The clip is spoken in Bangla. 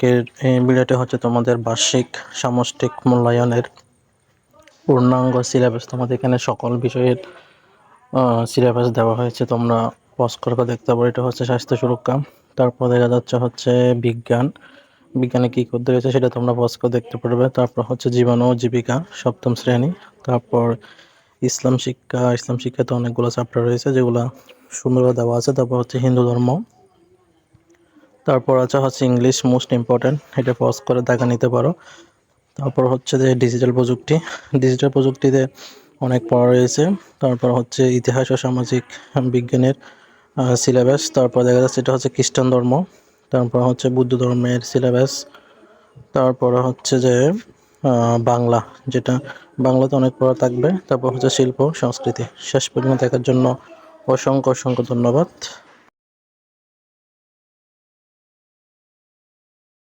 আজকের এই ভিডিওটি হচ্ছে তোমাদের বার্ষিক সামষ্টিক মূল্যায়নের পূর্ণাঙ্গ সিলেবাস। তোমাদের এখানে সকল বিষয়ের সিলেবাস দেওয়া হয়েছে, তোমরা পজ করে দেখতে পারো। এটা হচ্ছে স্বাস্থ্য সুরক্ষা, তারপর দেখা যাচ্ছে হচ্ছে বিজ্ঞানে কী করতে হয়েছে সেটা তোমরা পজ করে দেখতে পারবে। তারপর হচ্ছে জীবাণু ও জীবিকা 7ম শ্রেণী। তারপর ইসলাম শিক্ষাতে অনেকগুলো চ্যাপ্টার রয়েছে যেগুলো সুন্দরভাবে দেওয়া আছে। তারপর হচ্ছে হিন্দু ধর্ম। তারপর হচ্ছে ইংলিশ মোস্ট ইম্পর্টেন্ট, এটা পজ করে দেখা নিতে পারো। তারপর হচ্ছে যে ডিজিটাল প্রযুক্তিতে অনেক পড়া রয়েছে। তারপর হচ্ছে ইতিহাস ও সামাজিক বিজ্ঞানের সিলেবাস। তারপর দেখা যাচ্ছে এটা হচ্ছে খ্রিস্টান ধর্ম। তারপর হচ্ছে বৌদ্ধ ধর্মের সিলেবাস। তারপর হচ্ছে যে বাংলা, যেটা বাংলাতে অনেক পড়া থাকবে। তারপর হচ্ছে শিল্প সংস্কৃতি। শেষ পর্যন্ত দেখার জন্য অসংখ্য ধন্যবাদ।